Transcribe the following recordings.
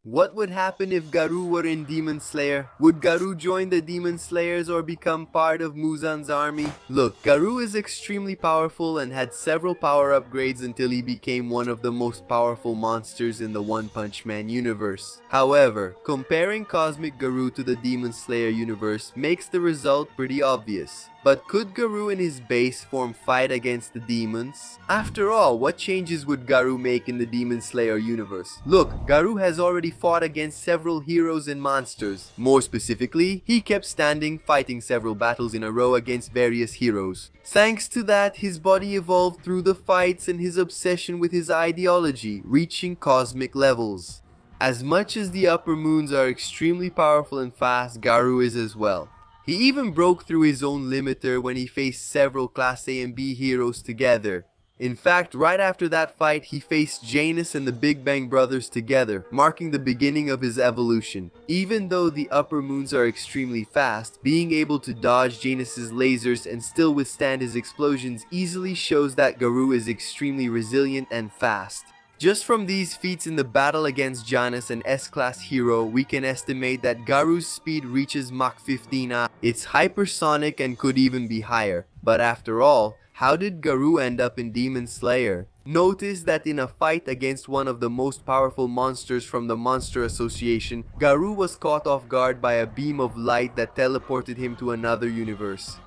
What would happen if Garou were in Demon Slayer? Would Garou join the Demon Slayers or become part of Muzan's army? Look, Garou is extremely powerful and had several power upgrades until he became one of the most powerful monsters in the One Punch Man universe. However, comparing Cosmic Garou to the Demon Slayer universe makes the result pretty obvious. But could Garou in his base form fight against the demons? After all, what changes would Garou make in the Demon Slayer universe? Look, Garou has already fought against several heroes and monsters. More specifically, he kept standing, fighting several battles in a row against various heroes. Thanks to that, his body evolved through the fights and his obsession with his ideology, reaching cosmic levels. As much as the upper moons are extremely powerful and fast, Garou is as well. He even broke through his own limiter when he faced several Class A and B heroes together. In fact, right after that fight, he faced Janus and the Big Bang Brothers together, marking the beginning of his evolution. Even though the upper moons are extremely fast, being able to dodge Janus's lasers and still withstand his explosions easily shows that Garou is extremely resilient and fast. Just from these feats in the battle against Janus, an S-class hero, we can estimate that Garou's speed reaches Mach 15. It's hypersonic and could even be higher. But after all, how did Garou end up in Demon Slayer? Notice that in a fight against one of the most powerful monsters from the Monster Association, Garou was caught off guard by a beam of light that teleported him to another universe.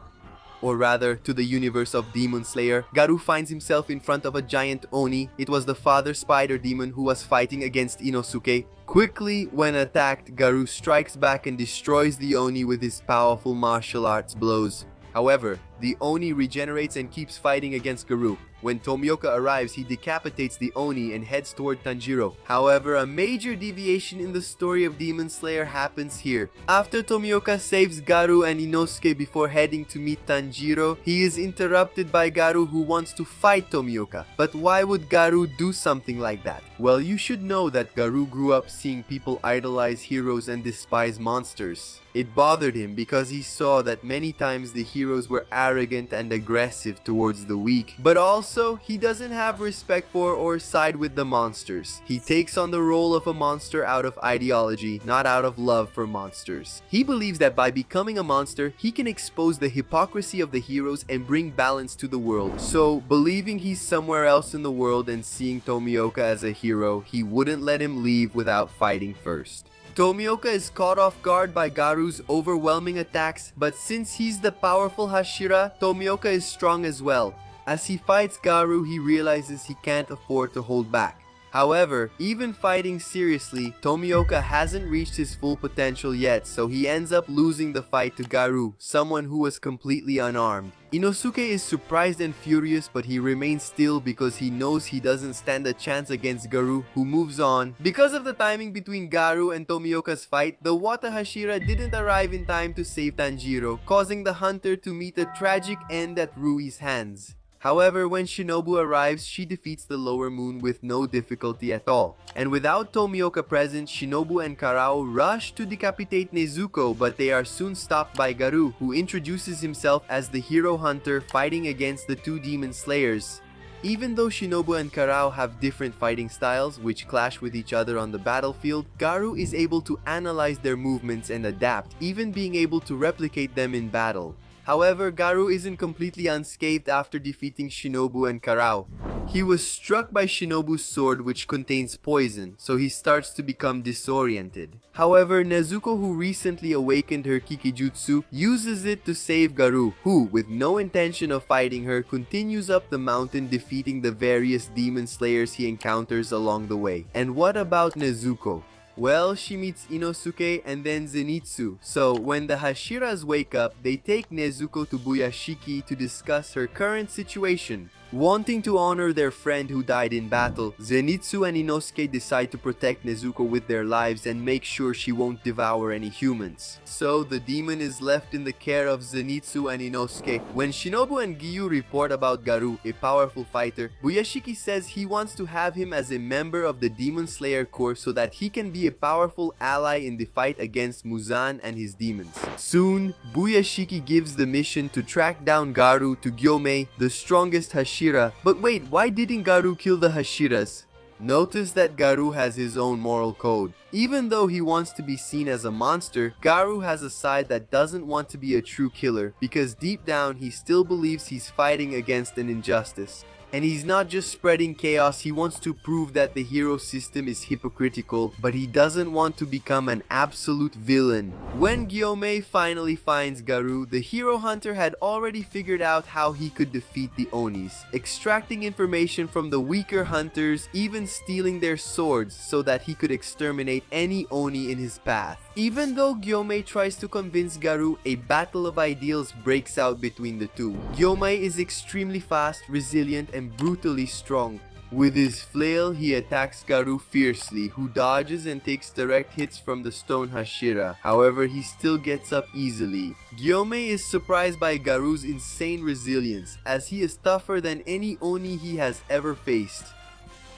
Or rather, to the universe of Demon Slayer. Garou finds himself in front of a giant Oni. It was the father spider demon who was fighting against Inosuke. Quickly, when attacked, Garou strikes back and destroys the Oni with his powerful martial arts blows. However, the Oni regenerates and keeps fighting against Garou. When Tomioka arrives, he decapitates the Oni and heads toward Tanjiro. However, a major deviation in the story of Demon Slayer happens here. After Tomioka saves Garou and Inosuke before heading to meet Tanjiro, he is interrupted by Garou who wants to fight Tomioka. But why would Garou do something like that? Well, you should know that Garou grew up seeing people idolize heroes and despise monsters. It bothered him because he saw that many times the heroes were arrogant and aggressive towards the weak, but also he doesn't have respect for or side with the monsters. He takes on the role of a monster out of ideology, not out of love for monsters. He believes that by becoming a monster, he can expose the hypocrisy of the heroes and bring balance to the world. So, believing he's somewhere else in the world and seeing Tomioka as a hero, he wouldn't let him leave without fighting first. Tomioka is caught off guard by Garou's overwhelming attacks, but since he's the powerful Hashira, Tomioka is strong as well. As he fights Garou, he realizes he can't afford to hold back. However, even fighting seriously, Tomioka hasn't reached his full potential yet, so he ends up losing the fight to Garou, someone who was completely unarmed. Inosuke is surprised and furious, but he remains still because he knows he doesn't stand a chance against Garou, who moves on. Because of the timing between Garou and Tomioka's fight, the Wata Hashira didn't arrive in time to save Tanjiro, causing the hunter to meet a tragic end at Rui's hands. However, when Shinobu arrives, she defeats the lower moon with no difficulty at all. And without Tomioka present, Shinobu and Karao rush to decapitate Nezuko, but they are soon stopped by Garou, who introduces himself as the hero hunter fighting against the two demon slayers. Even though Shinobu and Karao have different fighting styles which clash with each other on the battlefield, Garou is able to analyze their movements and adapt, even being able to replicate them in battle. However, Garou isn't completely unscathed after defeating Shinobu and Karao. He was struck by Shinobu's sword which contains poison, so he starts to become disoriented. However, Nezuko, who recently awakened her Kikijutsu, uses it to save Garou, who, with no intention of fighting her, continues up the mountain defeating the various demon slayers he encounters along the way. And what about Nezuko? Well, she meets Inosuke and then Zenitsu, so when the Hashiras wake up, they take Nezuko to Buyashiki to discuss her current situation. Wanting to honor their friend who died in battle, Zenitsu and Inosuke decide to protect Nezuko with their lives and make sure she won't devour any humans. So the demon is left in the care of Zenitsu and Inosuke. When Shinobu and Giyu report about Garou, a powerful fighter, Buyashiki says he wants to have him as a member of the Demon Slayer Corps so that he can be a powerful ally in the fight against Muzan and his demons. Soon, Buyashiki gives the mission to track down Garou to Gyomei, the strongest Hashira. But wait, why didn't Garou kill the Hashiras? Notice that Garou has his own moral code. Even though he wants to be seen as a monster, Garou has a side that doesn't want to be a true killer because deep down he still believes he's fighting against an injustice. And he's not just spreading chaos, he wants to prove that the hero system is hypocritical, but he doesn't want to become an absolute villain. When Gyomei finally finds Garou, the hero hunter had already figured out how he could defeat the Onis, extracting information from the weaker hunters, even stealing their swords so that he could exterminate any Oni in his path. Even though Gyomei tries to convince Garou, a battle of ideals breaks out between the two. Gyomei is extremely fast, resilient, and brutally strong. With his flail, he attacks Garou fiercely, who dodges and takes direct hits from the stone Hashira. However, he still gets up easily. Gyomei is surprised by Garou's insane resilience, as he is tougher than any Oni he has ever faced.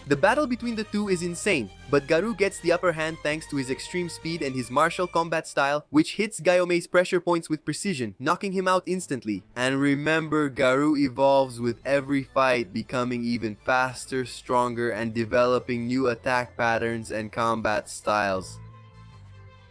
The battle between the two is insane, but Garou gets the upper hand thanks to his extreme speed and his martial combat style, which hits Gyomei's pressure points with precision, knocking him out instantly. And remember, Garou evolves with every fight, becoming even faster, stronger, and developing new attack patterns and combat styles.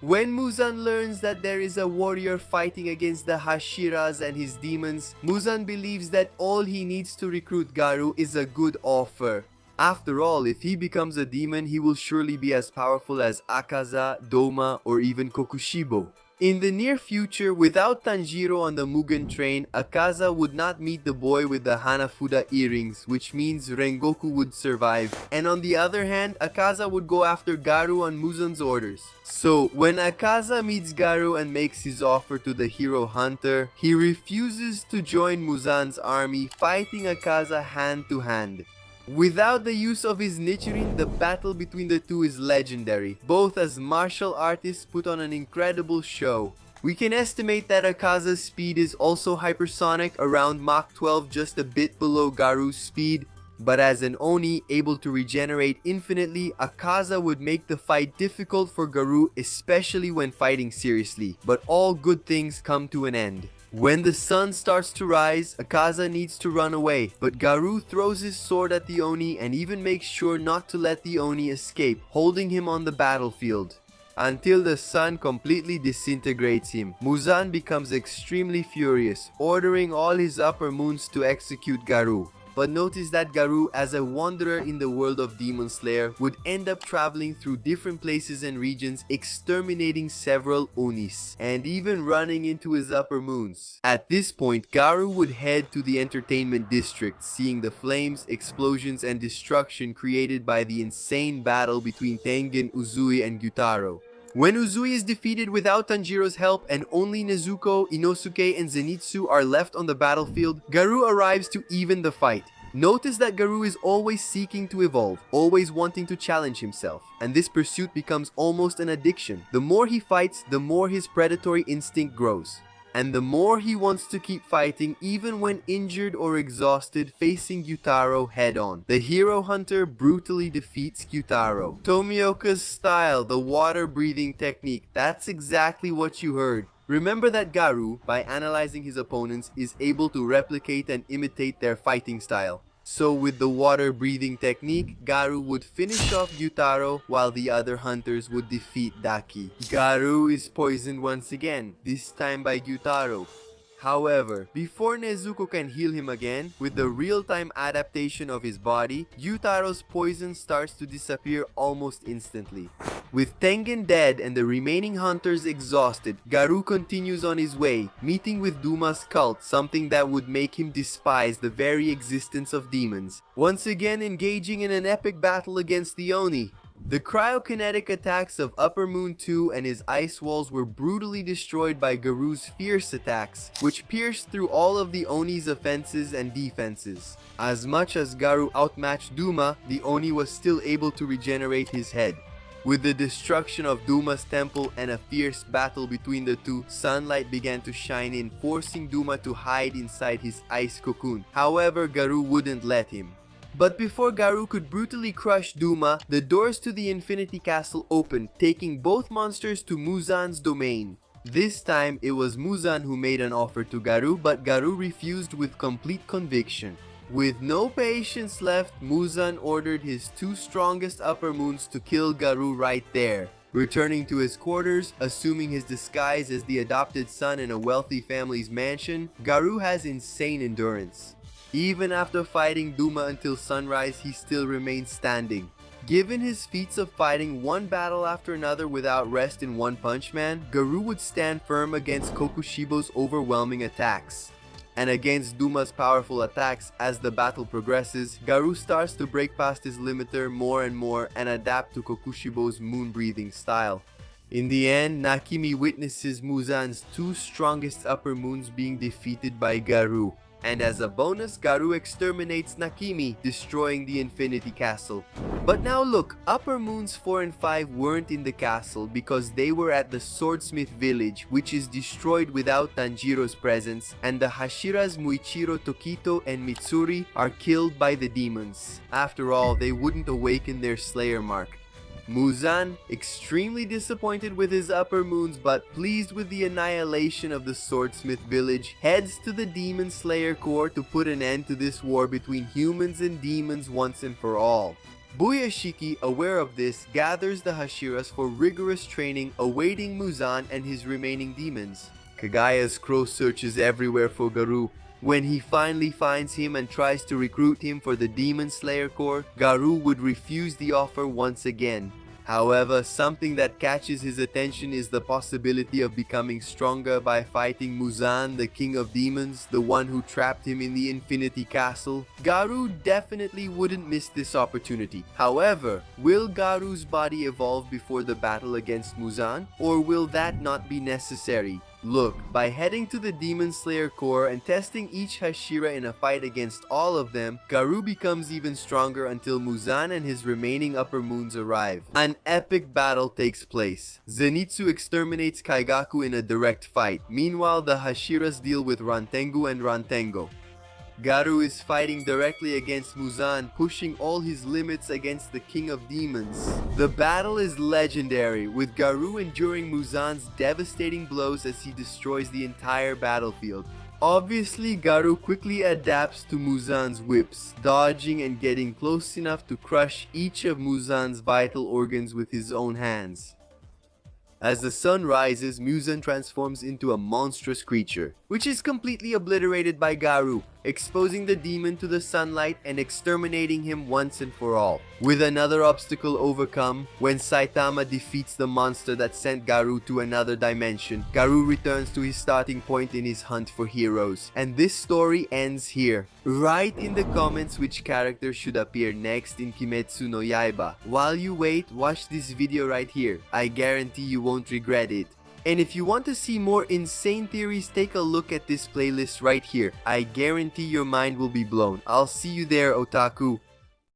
When Muzan learns that there is a warrior fighting against the Hashiras and his demons, Muzan believes that all he needs to recruit Garou is a good offer. After all, if he becomes a demon, he will surely be as powerful as Akaza, Doma, or even Kokushibo. In the near future, without Tanjiro on the Mugen train, Akaza would not meet the boy with the Hanafuda earrings, which means Rengoku would survive. And on the other hand, Akaza would go after Garou on Muzan's orders. So, when Akaza meets Garou and makes his offer to the hero hunter, he refuses to join Muzan's army, fighting Akaza hand to hand. Without the use of his Nichirin, the battle between the two is legendary. Both as martial artists put on an incredible show. We can estimate that Akaza's speed is also hypersonic, around Mach 12, just a bit below Garou's speed. But as an Oni able to regenerate infinitely, Akaza would make the fight difficult for Garou, especially when fighting seriously. But all good things come to an end. When the sun starts to rise, Akaza needs to run away, but Garou throws his sword at the Oni and even makes sure not to let the Oni escape, holding him on the battlefield. Until the sun completely disintegrates him, Muzan becomes extremely furious, ordering all his upper moons to execute Garou. But notice that Garou, as a wanderer in the world of Demon Slayer, would end up traveling through different places and regions, exterminating several Onis, and even running into his upper moons. At this point, Garou would head to the entertainment district, seeing the flames, explosions, and destruction created by the insane battle between Tengen, Uzui, and Gyutaro. When Uzui is defeated without Tanjiro's help and only Nezuko, Inosuke, and Zenitsu are left on the battlefield, Garou arrives to even the fight. Notice that Garou is always seeking to evolve, always wanting to challenge himself, and this pursuit becomes almost an addiction. The more he fights, the more his predatory instinct grows. And the more he wants to keep fighting even when injured or exhausted, facing Gyutaro head-on. The hero hunter brutally defeats Gyutaro. Tomioka's style, the water-breathing technique, that's exactly what you heard. Remember that Garou, by analyzing his opponents, is able to replicate and imitate their fighting style. So with the water-breathing technique, Garou would finish off Gyutaro while the other hunters would defeat Daki. Garou is poisoned once again, this time by Gyutaro. However, before Nezuko can heal him again, with the real-time adaptation of his body, Gyutaro's poison starts to disappear almost instantly. With Tengen dead and the remaining hunters exhausted, Garou continues on his way, meeting with Duma's cult, something that would make him despise the very existence of demons, once again engaging in an epic battle against the Oni. The cryokinetic attacks of Upper Moon 2 and his ice walls were brutally destroyed by Garou's fierce attacks, which pierced through all of the Oni's offenses and defenses. As much as Garou outmatched Duma, the Oni was still able to regenerate his head. With the destruction of Duma's temple and a fierce battle between the two, sunlight began to shine in, forcing Duma to hide inside his ice cocoon. However, Garou wouldn't let him. But before Garou could brutally crush Duma, the doors to the Infinity Castle opened, taking both monsters to Muzan's domain. This time, it was Muzan who made an offer to Garou, but Garou refused with complete conviction. With no patience left, Muzan ordered his two strongest upper moons to kill Garou right there. Returning to his quarters, assuming his disguise as the adopted son in a wealthy family's mansion, Garou has insane endurance. Even after fighting Duma until sunrise, he still remains standing. Given his feats of fighting one battle after another without rest in One Punch Man, Garou would stand firm against Kokushibo's overwhelming attacks. And against Duma's powerful attacks, as the battle progresses, Garou starts to break past his limiter more and more and adapt to Kokushibo's moon-breathing style. In the end, Nakimi witnesses Muzan's two strongest upper moons being defeated by Garou. And as a bonus, Garou exterminates Nakimi, destroying the Infinity Castle. But now look, Upper Moons 4 and 5 weren't in the castle because they were at the Swordsmith village, which is destroyed without Tanjiro's presence, and the Hashiras Muichiro, Tokito, and Mitsuri are killed by the demons. After all, they wouldn't awaken their Slayer mark. Muzan, extremely disappointed with his upper moons but pleased with the annihilation of the Swordsmith village, heads to the Demon Slayer Corps to put an end to this war between humans and demons once and for all. Buyashiki, aware of this, gathers the Hashiras for rigorous training, awaiting Muzan and his remaining demons. Kagaya's crow searches everywhere for Garou. When he finally finds him and tries to recruit him for the Demon Slayer Corps, Garou would refuse the offer once again. However, something that catches his attention is the possibility of becoming stronger by fighting Muzan, the King of Demons, the one who trapped him in the Infinity Castle. Garou definitely wouldn't miss this opportunity. However, will Garou's body evolve before the battle against Muzan, or will that not be necessary? Look, by heading to the Demon Slayer Corps and testing each Hashira in a fight against all of them, Garou becomes even stronger until Muzan and his remaining upper moons arrive. An epic battle takes place. Zenitsu exterminates Kaigaku in a direct fight. Meanwhile, the Hashiras deal with Rantengu and Rantengo. Garou is fighting directly against Muzan, pushing all his limits against the King of Demons. The battle is legendary, with Garou enduring Muzan's devastating blows as he destroys the entire battlefield. Obviously, Garou quickly adapts to Muzan's whips, dodging and getting close enough to crush each of Muzan's vital organs with his own hands. As the sun rises, Muzan transforms into a monstrous creature, which is completely obliterated by Garou, exposing the demon to the sunlight and exterminating him once and for all. With another obstacle overcome, when Saitama defeats the monster that sent Garou to another dimension, Garou returns to his starting point in his hunt for heroes. And this story ends here. Write in the comments which character should appear next in Kimetsu no Yaiba. While you wait, watch this video right here. I guarantee you won't regret it. And if you want to see more insane theories, take a look at this playlist right here. I guarantee your mind will be blown. I'll see you there, otaku.